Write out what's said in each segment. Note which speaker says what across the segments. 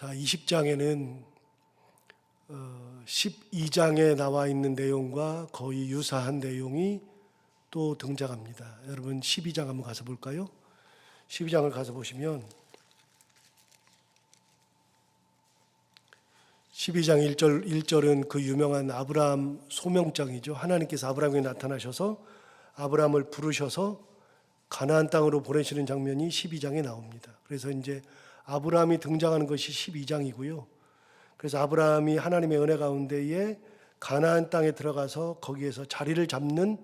Speaker 1: 자, 20장에는 12장에 나와 있는 내용과 거의 유사한 내용이 또 등장합니다. 여러분 12장 한번 가서 볼까요? 12장을 가서 보시면 12장 1절은 그 유명한 아브라함 소명장이죠. 하나님께서 아브라함에게 나타나셔서 아브라함을 부르셔서 가나안 땅으로 보내시는 장면이 12장에 나옵니다. 그래서 이제 아브라함이 등장하는 것이 12장이고요. 그래서 아브라함이 하나님의 은혜 가운데에 가나안 땅에 들어가서 거기에서 자리를 잡는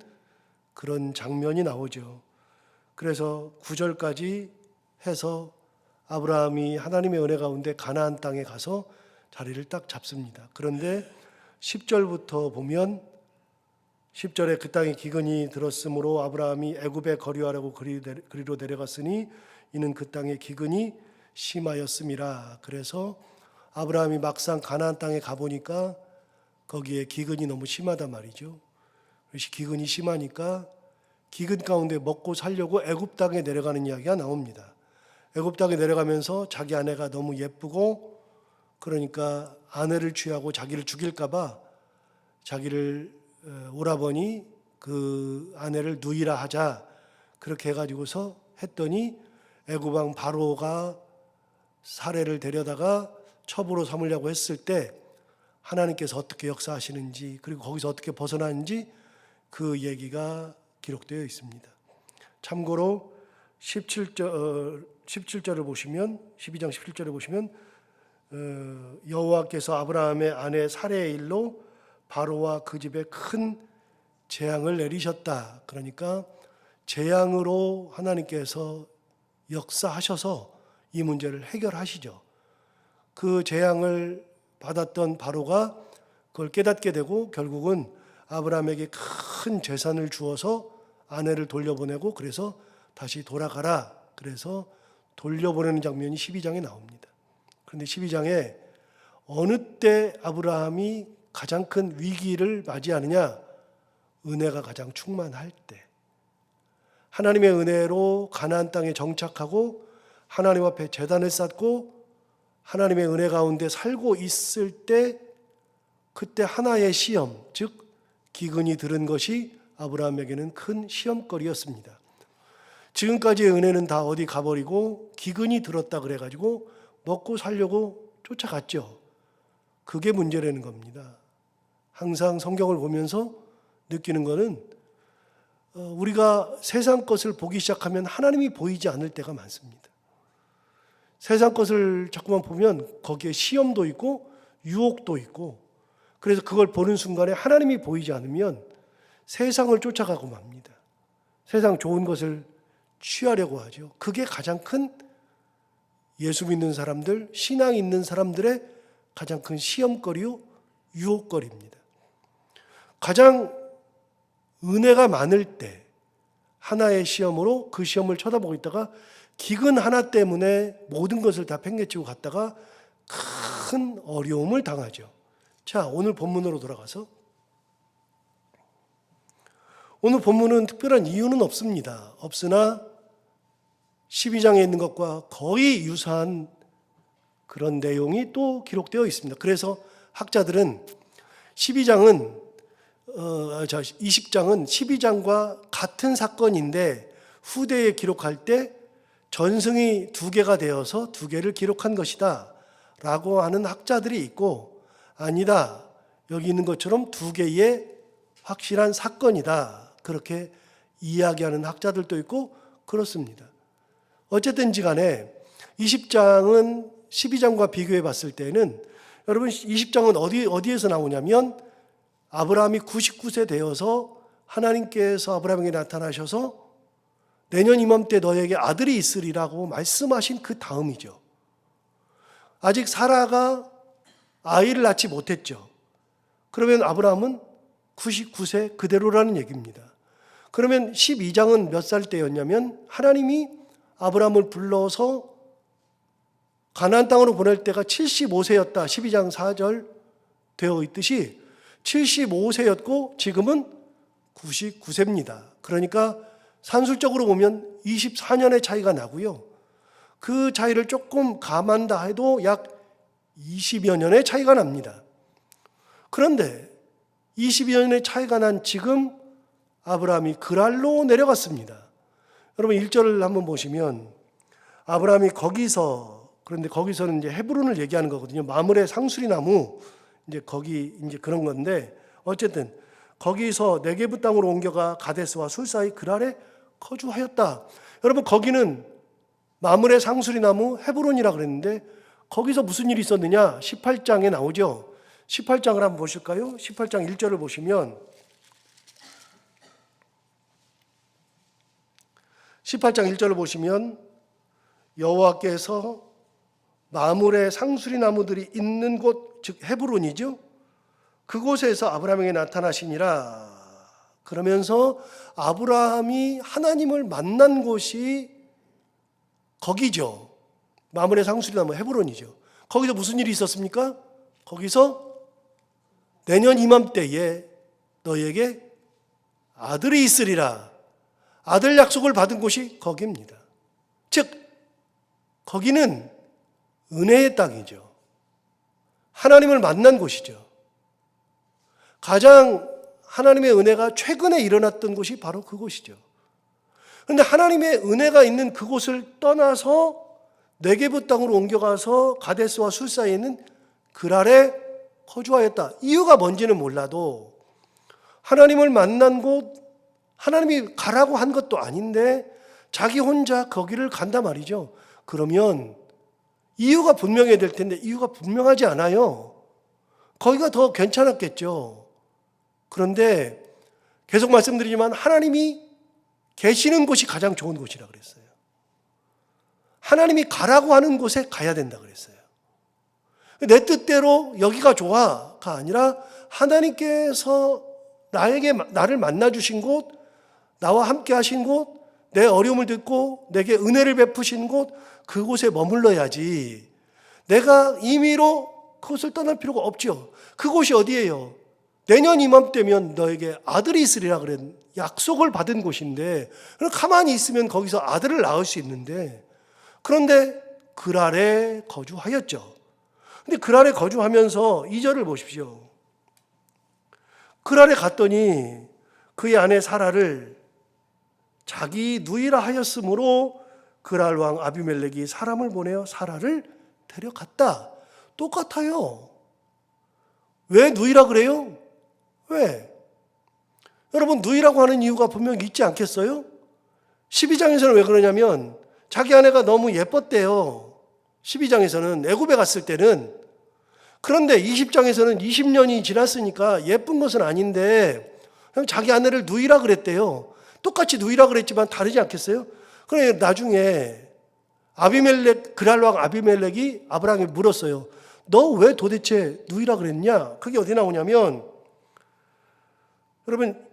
Speaker 1: 그런 장면이 나오죠. 그래서 9절까지 해서 아브라함이 하나님의 은혜 가운데 가나안 땅에 가서 자리를 딱 잡습니다. 그런데 10절부터 보면 10절에 그 땅에 기근이 들었으므로 아브라함이 애굽에 거류하려고 그리로 내려갔으니 이는 그 땅에 기근이 심하였음이라. 그래서 아브라함이 막상 가나안 땅에 가보니까 거기에 기근이 너무 심하다 말이죠. 기근이 심하니까 기근 가운데 먹고 살려고 애굽 땅에 내려가는 이야기가 나옵니다. 애굽 땅에 내려가면서 자기 아내가 너무 예쁘고 그러니까 아내를 취하고 자기를 죽일까 봐 자기를 오라버니 그 아내를 누이라 하자 그렇게 해가지고서 했더니 애굽 왕 바로가 사례를 데려다가 첩으로 삼으려고 했을 때 하나님께서 어떻게 역사하시는지 그리고 거기서 어떻게 벗어나는지 그 얘기가 기록되어 있습니다. 참고로 17절을 보시면 12장 17절을 보시면 여호와께서 아브라함의 아내 사레의 일로 바로와 그 집에 큰 재앙을 내리셨다. 그러니까 재앙으로 하나님께서 역사하셔서 이 문제를 해결하시죠. 그 재앙을 받았던 바로가 그걸 깨닫게 되고 결국은 아브라함에게 큰 재산을 주어서 아내를 돌려보내고 그래서 다시 돌아가라. 그래서 돌려보내는 장면이 12장에 나옵니다. 그런데 12장에 어느 때 아브라함이 가장 큰 위기를 맞이하느냐? 은혜가 가장 충만할 때. 하나님의 은혜로 가나안 땅에 정착하고 하나님 앞에 제단을 쌓고 하나님의 은혜 가운데 살고 있을 때 그때 하나의 시험, 즉 기근이 들은 것이 아브라함에게는 큰 시험거리였습니다. 지금까지의 은혜는 다 어디 가버리고 기근이 들었다 그래가지고 먹고 살려고 쫓아갔죠. 그게 문제라는 겁니다. 항상 성경을 보면서 느끼는 것은 우리가 세상 것을 보기 시작하면 하나님이 보이지 않을 때가 많습니다. 세상 것을 자꾸만 보면 거기에 시험도 있고 유혹도 있고 그래서 그걸 보는 순간에 하나님이 보이지 않으면 세상을 쫓아가고 맙니다. 세상 좋은 것을 취하려고 하죠. 그게 가장 큰 예수 믿는 사람들, 신앙 있는 사람들의 가장 큰 시험거리요, 유혹거리입니다. 가장 은혜가 많을 때 하나의 시험으로 그 시험을 쳐다보고 있다가 기근 하나 때문에 모든 것을 다 팽개치고 갔다가 큰 어려움을 당하죠. 자, 오늘 본문으로 돌아가서 오늘 본문은 특별한 이유는 없습니다. 없으나 12장에 있는 것과 거의 유사한 그런 내용이 또 기록되어 있습니다. 그래서 학자들은 20장은 12장과 같은 사건인데 후대에 기록할 때 전승이 두 개가 되어서 두 개를 기록한 것이다 라고 하는 학자들이 있고 아니다. 여기 있는 것처럼 두 개의 확실한 사건이다. 그렇게 이야기하는 학자들도 있고 그렇습니다. 어쨌든지 간에 20장은 12장과 비교해 봤을 때는 여러분 20장은 어디에서 나오냐면 아브라함이 99세 되어서 하나님께서 아브라함에게 나타나셔서 내년 이맘때 너에게 아들이 있으리라고 말씀하신 그 다음이죠. 아직 사라가 아이를 낳지 못했죠. 그러면 아브라함은 99세 그대로라는 얘기입니다. 그러면 12장은 몇 살 때였냐면 하나님이 아브라함을 불러서 가나안 땅으로 보낼 때가 75세였다. 12장 4절 되어 있듯이 75세였고 지금은 99세입니다. 그러니까 산술적으로 보면 24년의 차이가 나고요. 그 차이를 조금 감한다 해도 약 20여 년의 차이가 납니다. 그런데 20여 년의 차이가 난 지금 아브라함이 그랄로 내려갔습니다. 여러분 1절을 한번 보시면 아브라함이 그런데 거기서는 이제 헤브론을 얘기하는 거거든요. 마므레 상수리 나무 이제 거기 이제 그런 건데 어쨌든 거기서 네게부 땅으로 옮겨가 가데스와 술 사이 그랄에 거주하였다. 여러분 거기는 마므레 상수리 나무 헤브론이라 그랬는데 거기서 무슨 일이 있었느냐? 18장에 나오죠. 18장을 한번 보실까요? 18장 1절을 보시면 18장 1절을 보시면 여호와께서 마므레 상수리 나무들이 있는 곳, 즉 헤브론이죠. 그곳에서 아브라함에게 나타나시니라. 그러면서 아브라함이 하나님을 만난 곳이 거기죠. 마므레 상수리 나무 헤브론이죠. 거기서 무슨 일이 있었습니까? 거기서 내년 이맘때에 너에게 아들이 있으리라. 아들 약속을 받은 곳이 거기입니다. 즉 거기는 은혜의 땅이죠. 하나님을 만난 곳이죠. 가장 하나님의 은혜가 최근에 일어났던 곳이 바로 그곳이죠. 그런데 하나님의 은혜가 있는 그곳을 떠나서 네게부 땅으로 옮겨가서 가데스와 술 사이에 있는 그랄에 거주하였다. 이유가 뭔지는 몰라도 하나님을 만난 곳, 하나님이 가라고 한 것도 아닌데 자기 혼자 거기를 간단 말이죠. 그러면 이유가 분명해야 될 텐데 이유가 분명하지 않아요. 거기가 더 괜찮았겠죠. 그런데 계속 말씀드리지만 하나님이 계시는 곳이 가장 좋은 곳이라 그랬어요. 하나님이 가라고 하는 곳에 가야 된다 그랬어요. 내 뜻대로 여기가 좋아가 아니라 하나님께서 나를 만나 주신 곳, 나와 함께 하신 곳, 내 어려움을 듣고 내게 은혜를 베푸신 곳, 그곳에 머물러야지. 내가 임의로 그곳을 떠날 필요가 없죠. 그곳이 어디예요? 내년 이맘때면 너에게 아들이 있으리라 그런 약속을 받은 곳인데 그럼 가만히 있으면 거기서 아들을 낳을 수 있는데 그런데 그랄에 거주하였죠. 근데 그랄에 거주하면서 2절을 보십시오. 그랄에 갔더니 그의 아내 사라를 자기 누이라 하였으므로 그랄 왕 아비멜렉이 사람을 보내어 사라를 데려갔다. 똑같아요. 왜 누이라 그래요? 왜? 여러분 누이라고 하는 이유가 분명히 있지 않겠어요? 12장에서는 왜 그러냐면 자기 아내가 너무 예뻤대요. 12장에서는 애굽에 갔을 때는. 그런데 20장에서는 20년이 지났으니까 예쁜 것은 아닌데 그냥 자기 아내를 누이라 그랬대요. 똑같이 누이라 그랬지만 다르지 않겠어요? 그래 나중에 그랄 왕 아비멜렉이 아브라함에게 물었어요. 너 왜 도대체 누이라 그랬냐? 그게 어디 나오냐면 여러분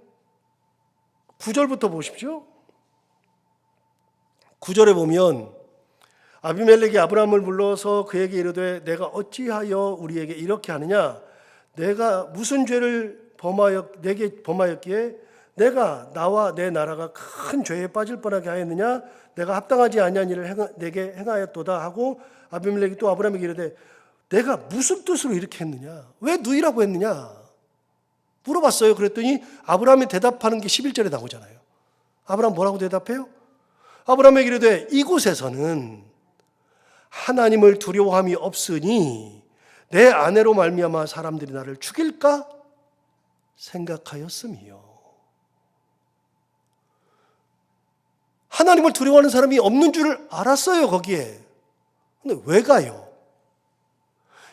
Speaker 1: 9절부터 보십시오. 9절에 보면 아비멜렉이 아브라함을 불러서 그에게 이르되 내가 어찌하여 우리에게 이렇게 하느냐? 내가 무슨 죄를 내게 범하였기에 내가 나와 내 나라가 큰 죄에 빠질 뻔하게 하였느냐? 내가 합당하지 아니한 일을 내게 행하였도다 하고 아비멜렉이 또 아브라함에게 이르되 내가 무슨 뜻으로 이렇게 했느냐? 왜 누이라고 했느냐? 물어봤어요. 그랬더니 아브라함이 대답하는 게 11절에 나오잖아요. 아브라함 뭐라고 대답해요? 아브라함에게 이르되 이곳에서는 하나님을 두려워함이 없으니 내 아내로 말미암아 사람들이 나를 죽일까 생각하였음이요. 하나님을 두려워하는 사람이 없는 줄 알았어요, 거기에. 근데 왜 가요?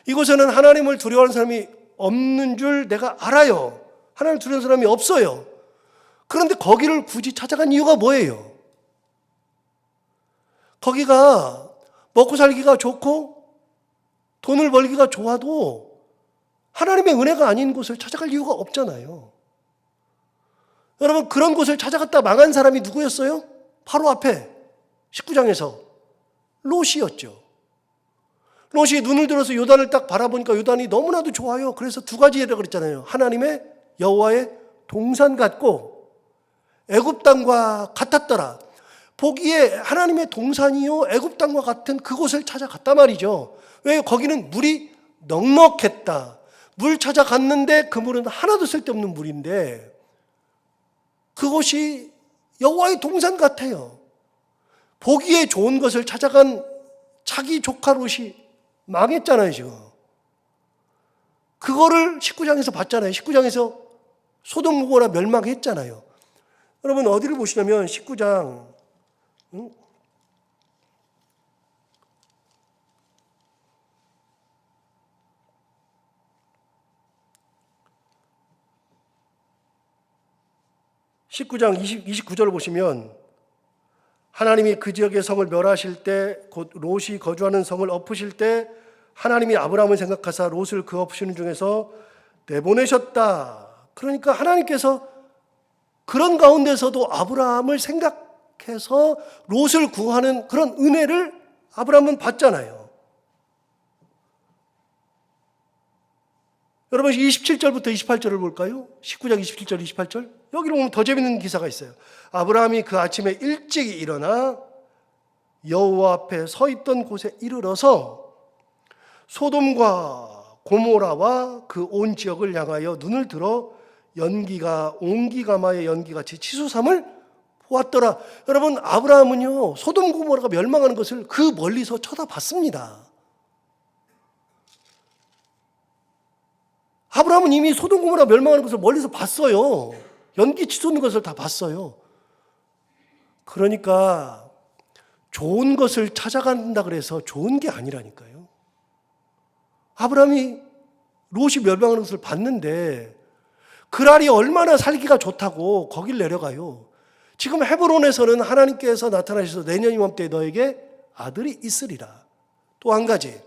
Speaker 1: 이곳에는 하나님을 두려워하는 사람이 없는 줄 내가 알아요. 하나님을 두려워하는 사람이 없어요. 그런데 거기를 굳이 찾아간 이유가 뭐예요? 거기가 먹고 살기가 좋고 돈을 벌기가 좋아도 하나님의 은혜가 아닌 곳을 찾아갈 이유가 없잖아요. 여러분 그런 곳을 찾아갔다 망한 사람이 누구였어요? 바로 앞에 19장에서 롯이었죠. 롯이 눈을 들어서 요단을 딱 바라보니까 요단이 너무나도 좋아요. 그래서 두 가지라고 그랬잖아요. 하나님의 여호와의 동산 같고 애굽 땅과 같았더라. 보기에 하나님의 동산이요 애굽 땅과 같은 그곳을 찾아갔단 말이죠. 왜? 거기는 물이 넉넉했다. 물 찾아갔는데 그 물은 하나도 쓸데없는 물인데 그것이 여호와의 동산 같아요. 보기에 좋은 것을 찾아간 자기 조카 롯이 망했잖아요, 지금. 그거를 19장에서 봤잖아요. 19장에서 소돔 고모라 멸망했잖아요. 여러분 어디를 보시냐면 19장 19장 29절을 보시면 하나님이 그 지역의 성을 멸하실 때 곧 롯이 거주하는 성을 엎으실 때 하나님이 아브라함을 생각하사 롯을 그 엎으시는 중에서 내보내셨다. 그러니까 하나님께서 그런 가운데서도 아브라함을 생각해서 롯을 구하는 그런 은혜를 아브라함은 받잖아요. 여러분 27절부터 28절을 볼까요? 19장 27절 28절 여기로 보면 더 재밌는 기사가 있어요. 아브라함이 그 아침에 일찍 일어나 여호와 앞에 서 있던 곳에 이르러서 소돔과 고모라와 그 온 지역을 향하여 눈을 들어 연기가 온기가마의 연기같이 치솟음을 보았더라. 여러분 아브라함은요 소돔 고모라가 멸망하는 것을 그 멀리서 쳐다봤습니다. 아브라함은 이미 소돔 고모라 멸망하는 것을 멀리서 봤어요. 연기 치솟는 것을 다 봤어요. 그러니까 좋은 것을 찾아간다 그래서 좋은 게 아니라니까요. 아브라함이 롯이 멸망하는 것을 봤는데 그랄이 얼마나 살기가 좋다고 거길 내려가요. 지금 헤브론에서는 하나님께서 나타나셔서 내년 이맘때 너에게 아들이 있으리라. 또 한 가지,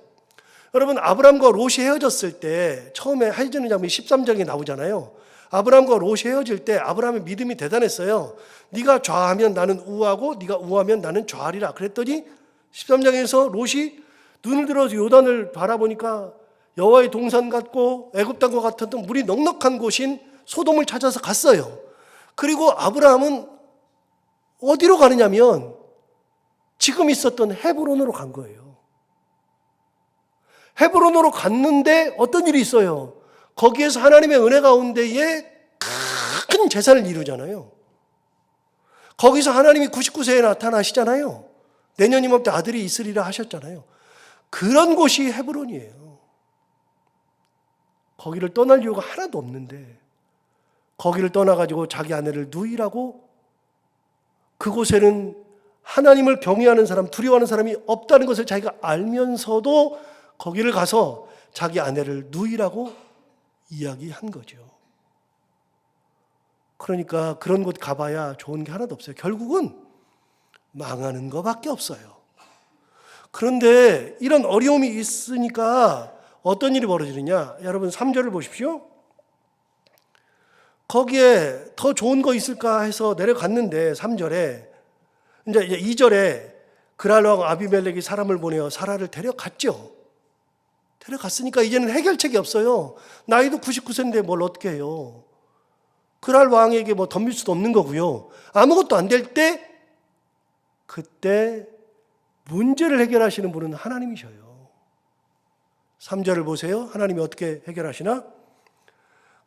Speaker 1: 여러분 아브라함과 롯이 헤어졌을 때 처음에 헤어지는 장면이 13장에 나오잖아요. 아브라함과 롯이 헤어질 때 아브라함의 믿음이 대단했어요. 네가 좌하면 나는 우하고 네가 우하면 나는 좌하리라. 그랬더니 13장에서 롯이 눈을 들어서 요단을 바라보니까 여호와의 동산 같고 애굽 땅과 같았던 물이 넉넉한 곳인 소돔을 찾아서 갔어요. 그리고 아브라함은 어디로 가느냐면 지금 있었던 헤브론으로 간 거예요. 헤브론으로 갔는데 어떤 일이 있어요? 거기에서 하나님의 은혜 가운데에 큰 재산을 이루잖아요. 거기서 하나님이 99세에 나타나시잖아요. 내년 이맘때 아들이 있으리라 하셨잖아요. 그런 곳이 헤브론이에요. 거기를 떠날 이유가 하나도 없는데 거기를 떠나가지고 자기 아내를 누이라고, 그곳에는 하나님을 경외하는 사람, 두려워하는 사람이 없다는 것을 자기가 알면서도 거기를 가서 자기 아내를 누이라고 이야기한 거죠. 그러니까 그런 곳 가봐야 좋은 게 하나도 없어요. 결국은 망하는 것밖에 없어요. 그런데 이런 어려움이 있으니까 어떤 일이 벌어지느냐? 여러분 3절을 보십시오. 거기에 더 좋은 거 있을까 해서 내려갔는데 3절에 이제 2절에 그랄 왕 아비멜렉이 사람을 보내어 사라를 데려갔죠. 데려갔으니까 이제는 해결책이 없어요. 나이도 99세인데 뭘 어떻게 해요? 그랄 왕에게 뭐 덤빌 수도 없는 거고요. 아무것도 안 될 때 그때 문제를 해결하시는 분은 하나님이셔요. 3절을 보세요. 하나님이 어떻게 해결하시나?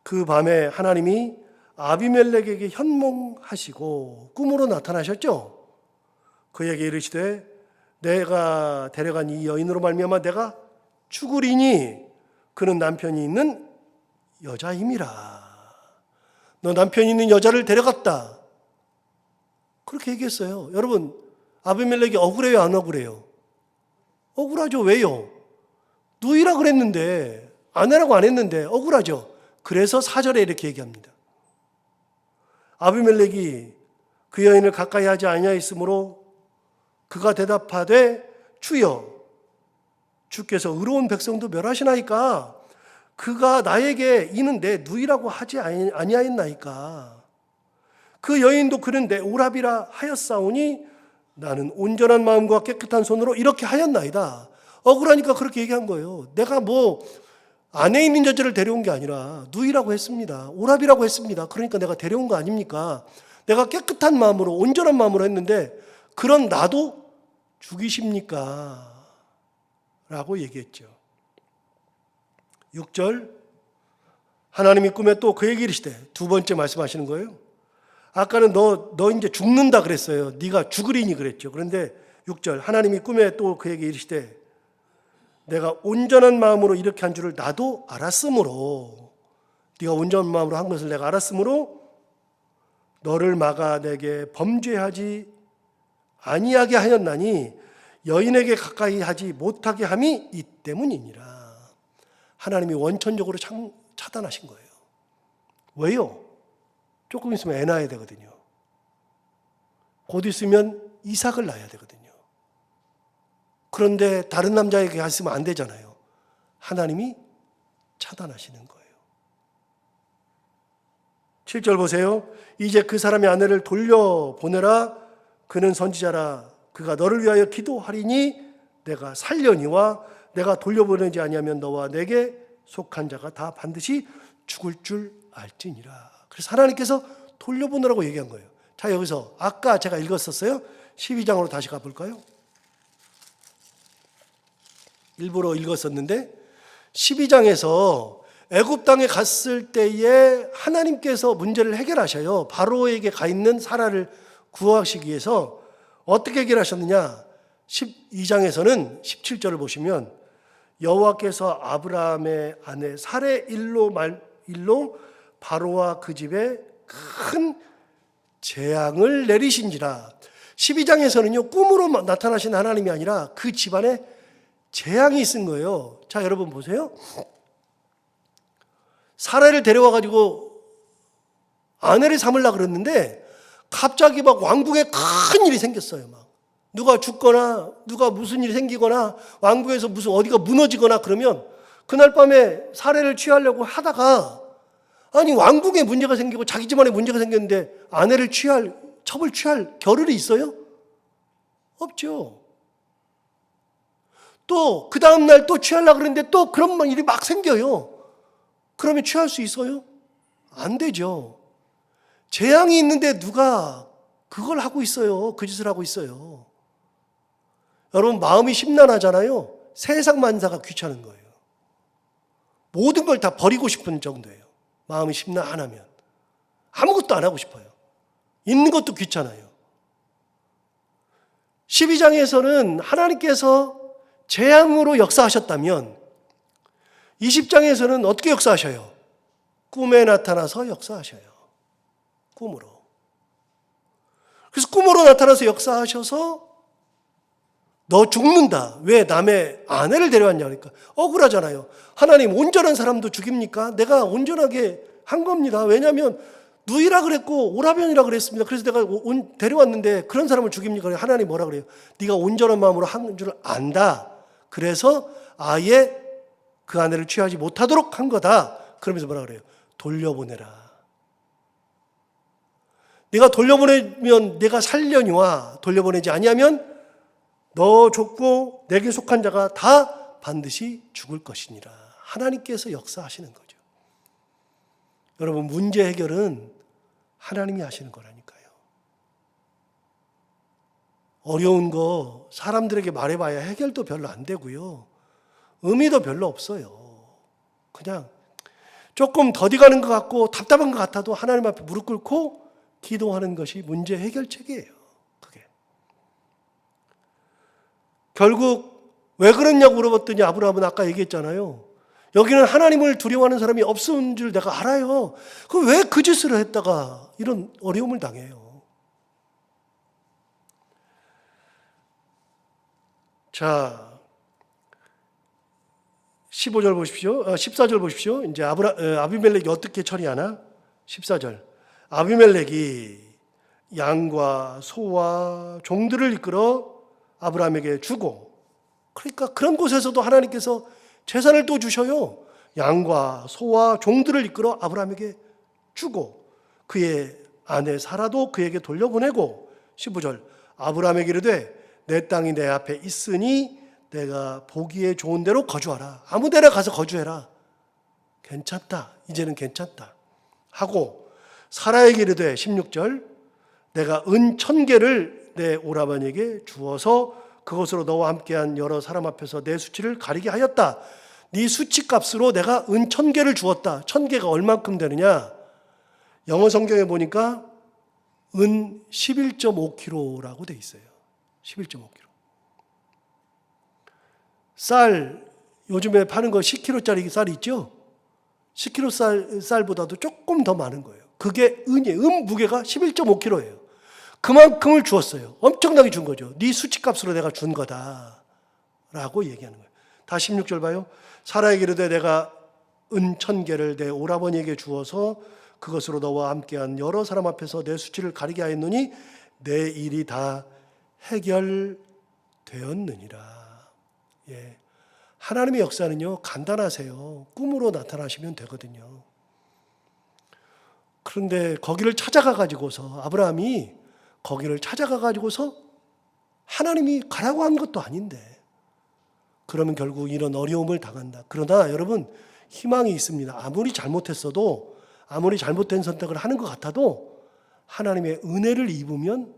Speaker 1: 그 밤에 하나님이 아비멜렉에게 현몽하시고 꿈으로 나타나셨죠. 그에게 이르시되 내가 데려간 이 여인으로 말미암아 내가 죽으리니 그는 남편이 있는 여자임이라. 너 남편이 있는 여자를 데려갔다. 그렇게 얘기했어요. 여러분 아비멜렉이 억울해요, 안 억울해요? 억울하죠. 왜요? 누이라 그랬는데, 아내라고 안 했는데 억울하죠. 그래서 4절에 이렇게 얘기합니다. 아비멜렉이 그 여인을 가까이 하지 아니하였으므로 그가 대답하되 주여 주께서 의로운 백성도 멸하시나이까 그가 나에게 이는 내 누이라고 하지 아니하였나이까. 그 여인도 그는 내 오랍이라 하였사오니 나는 온전한 마음과 깨끗한 손으로 이렇게 하였나이다. 억울하니까 그렇게 얘기한 거예요. 내가 뭐 아내 있는 여자를 데려온 게 아니라 누이라고 했습니다. 오랍이라고 했습니다. 그러니까 내가 데려온 거 아닙니까? 내가 깨끗한 마음으로 온전한 마음으로 했는데 그런 나도 죽이십니까? 라고 얘기했죠. 6절 하나님이 꿈에 또 그에게 이르시되, 두 번째 말씀하시는 거예요. 아까는 너 이제 죽는다 그랬어요. 네가 죽으리니 그랬죠. 그런데 6절 하나님이 꿈에 또 그에게 이르시되 내가 온전한 마음으로 이렇게 한 줄을 나도 알았으므로, 네가 온전한 마음으로 한 것을 내가 알았으므로 너를 막아 내게 범죄하지 아니하게 하였나니 여인에게 가까이 하지 못하게 함이 이 때문이니라. 하나님이 원천적으로 차단하신 거예요. 왜요? 조금 있으면 애 낳아야 되거든요. 곧 있으면 이삭을 낳아야 되거든요. 그런데 다른 남자에게 갔으면 안 되잖아요. 하나님이 차단하시는 거예요. 7절 보세요. 이제 그 사람의 아내를 돌려보내라. 그는 선지자라. 그가 너를 위하여 기도하리니 내가 살려니와 내가 돌려보내지 아니하면 너와 내게 속한 자가 다 반드시 죽을 줄 알지니라. 그래서 하나님께서 돌려보내라고 얘기한 거예요. 자, 여기서 아까 제가 읽었었어요. 12장으로 다시 가볼까요? 일부러 읽었었는데 12장에서 애굽 땅에 갔을 때에 하나님께서 문제를 해결하셔요. 바로에게 가 있는 사라를 구하시기 위해서 어떻게 해결하셨느냐? 12장에서는 17절을 보시면 여호와께서 아브라함의 아내 사레 일로 바로와 그 집에 큰 재앙을 내리신지라. 12장에서는요 꿈으로 나타나신 하나님이 아니라 그 집안에 재앙이 있은 거예요. 자, 여러분 보세요. 사라를 데려와 가지고 아내를 삼으려고 그랬는데 갑자기 막 왕궁에 큰 일이 생겼어요. 막 누가 죽거나 누가 무슨 일이 생기거나 왕궁에서 무슨 어디가 무너지거나 그러면 그날 밤에 사례를 취하려고 하다가 아니 왕궁에 문제가 생기고 자기 집안에 문제가 생겼는데 아내를 첩을 취할 겨를이 있어요? 없죠. 또 그 다음날 또 취하려고 그러는데 또 그런 일이 막 생겨요. 그러면 취할 수 있어요? 안 되죠. 재앙이 있는데 누가 그걸 하고 있어요. 그 짓을 하고 있어요. 여러분 마음이 심란하잖아요. 세상 만사가 귀찮은 거예요. 모든 걸 다 버리고 싶은 정도예요. 마음이 심란하면 아무것도 안 하고 싶어요. 있는 것도 귀찮아요. 12장에서는 하나님께서 재앙으로 역사하셨다면 20장에서는 어떻게 역사하셔요? 꿈에 나타나서 역사하셔요. 꿈으로. 그래서 꿈으로 나타나서 역사하셔서 너 죽는다. 왜 남의 아내를 데려왔냐 그러니까 억울하잖아요. 하나님 온전한 사람도 죽입니까? 내가 온전하게 한 겁니다. 왜냐하면 누이라 그랬고 오라변이라 그랬습니다. 그래서 내가 데려왔는데 그런 사람을 죽입니까? 하나님 뭐라 그래요? 네가 온전한 마음으로 한 줄 안다. 그래서 아예 그 아내를 취하지 못하도록 한 거다. 그러면서 뭐라 그래요? 돌려보내라. 내가 돌려보내면 내가 살려니와 돌려보내지 아니하면 너 줬고 내게 속한 자가 다 반드시 죽을 것이니라. 하나님께서 역사하시는 거죠. 여러분 문제 해결은 하나님이 하시는 거라니까요. 어려운 거 사람들에게 말해봐야 해결도 별로 안 되고요. 의미도 별로 없어요. 그냥 조금 더디 가는 것 같고 답답한 것 같아도 하나님 앞에 무릎 꿇고 기도하는 것이 문제 해결책이에요. 그게. 결국 왜 그랬냐고 물어봤더니 아브라함은 아까 얘기했잖아요. 여기는 하나님을 두려워하는 사람이 없은 줄 내가 알아요. 그럼 왜 그 짓을 했다가 이런 어려움을 당해요? 자, 15절 보십시오. 14절 보십시오. 이제 아비멜렉이 어떻게 처리하나? 14절. 아비멜렉이 양과 소와 종들을 이끌어 아브라함에게 주고, 그러니까 그런 곳에서도 하나님께서 재산을 또 주셔요. 양과 소와 종들을 이끌어 아브라함에게 주고 그의 아내 사라도 그에게 돌려보내고 15절 아브라함에게 이르되 내 땅이 내 앞에 있으니 내가 보기에 좋은 데로 거주하라. 아무 데나 가서 거주해라. 괜찮다. 이제는 괜찮다. 하고 사라에게 이르되 16절 내가 은 1000개를 내 오라버니에게 주어서 그것으로 너와 함께한 여러 사람 앞에서 내 수치를 가리게 하였다. 네 수치값으로 내가 은 1,000개를 주었다. 1,000개가 얼만큼 되느냐? 영어 성경에 보니까 은 11.5kg라고 돼 있어요. 11.5kg. 쌀, 요즘에 파는 거 10kg짜리 쌀이 있죠? 10kg 쌀보다도 조금 더 많은 거예요. 그게 은이에요. 은 무게가 11.5kg예요. 그만큼을 주었어요. 엄청나게 준 거죠. 네 수치값으로 내가 준 거다 라고 얘기하는 거예요. 다 16절 봐요. 사라에게 이르되 내가 은 1,000개를 내 오라버니에게 주어서 그것으로 너와 함께한 여러 사람 앞에서 내 수치를 가리게 하였노니 내 일이 다 해결되었느니라. 예. 하나님의 역사는요, 간단하세요. 꿈으로 나타나시면 되거든요. 그런데 거기를 찾아가 가지고서, 아브라함이 거기를 찾아가 가지고서 하나님이 가라고 한 것도 아닌데, 그러면 결국 이런 어려움을 당한다. 그러나 여러분, 희망이 있습니다. 아무리 잘못했어도, 아무리 잘못된 선택을 하는 것 같아도 하나님의 은혜를 입으면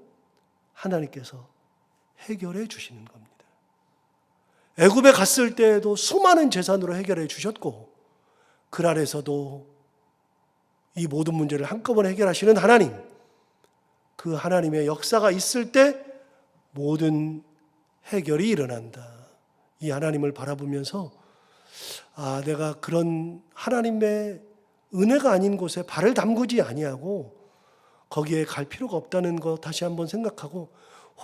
Speaker 1: 하나님께서 해결해 주시는 겁니다. 애굽에 갔을 때에도 수많은 재산으로 해결해 주셨고, 그랄에서도 이 모든 문제를 한꺼번에 해결하시는 하나님, 그 하나님의 역사가 있을 때 모든 해결이 일어난다. 이 하나님을 바라보면서 내가 그런 하나님의 은혜가 아닌 곳에 발을 담그지 아니하고 거기에 갈 필요가 없다는 거 다시 한번 생각하고,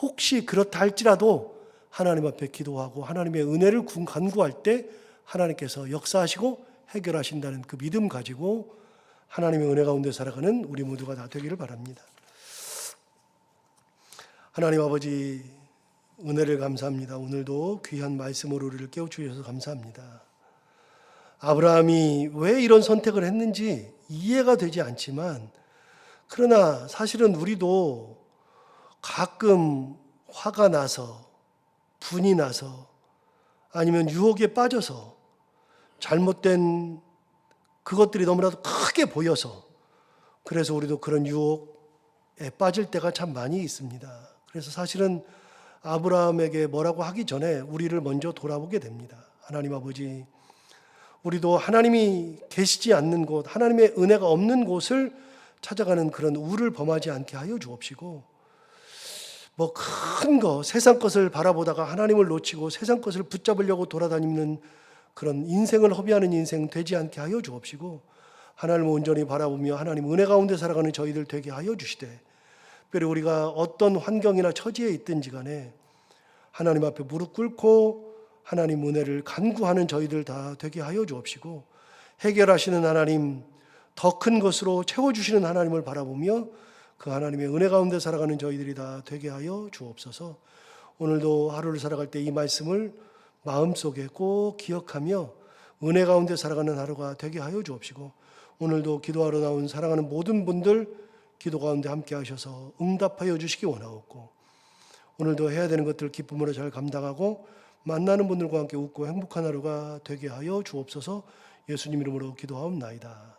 Speaker 1: 혹시 그렇다 할지라도 하나님 앞에 기도하고 하나님의 은혜를 간구할 때 하나님께서 역사하시고 해결하신다는 그 믿음 가지고 하나님의 은혜 가운데 살아가는 우리 모두가 다 되기를 바랍니다. 하나님 아버지, 은혜를 감사합니다. 오늘도 귀한 말씀으로 우리를 깨워주셔서 감사합니다. 아브라함이 왜 이런 선택을 했는지 이해가 되지 않지만, 그러나 사실은 우리도 가끔 화가 나서, 분이 나서, 아니면 유혹에 빠져서 잘못된 그것들이 너무나도 크게 보여서, 그래서 우리도 그런 유혹에 빠질 때가 참 많이 있습니다. 그래서 사실은 아브라함에게 뭐라고 하기 전에 우리를 먼저 돌아보게 됩니다. 하나님 아버지, 우리도 하나님이 계시지 않는 곳, 하나님의 은혜가 없는 곳을 찾아가는 그런 우를 범하지 않게 하여 주옵시고, 뭐 큰 거, 세상 것을 바라보다가 하나님을 놓치고 세상 것을 붙잡으려고 돌아다니는 그런 인생을 허비하는 인생 되지 않게 하여 주옵시고, 하나님을 온전히 바라보며 하나님 은혜 가운데 살아가는 저희들 되게 하여 주시되, 특별히 우리가 어떤 환경이나 처지에 있든지 간에 하나님 앞에 무릎 꿇고 하나님 은혜를 간구하는 저희들 다 되게 하여 주옵시고, 해결하시는 하나님, 더 큰 것으로 채워주시는 하나님을 바라보며 그 하나님의 은혜 가운데 살아가는 저희들이 다 되게 하여 주옵소서. 오늘도 하루를 살아갈 때 이 말씀을 마음속에 꼭 기억하며 은혜 가운데 살아가는 하루가 되게 하여 주옵시고, 오늘도 기도하러 나온 사랑하는 모든 분들 기도 가운데 함께 하셔서 응답하여 주시기 원하옵고, 오늘도 해야 되는 것들 기쁨으로 잘 감당하고 만나는 분들과 함께 웃고 행복한 하루가 되게 하여 주옵소서. 예수님 이름으로 기도하옵나이다.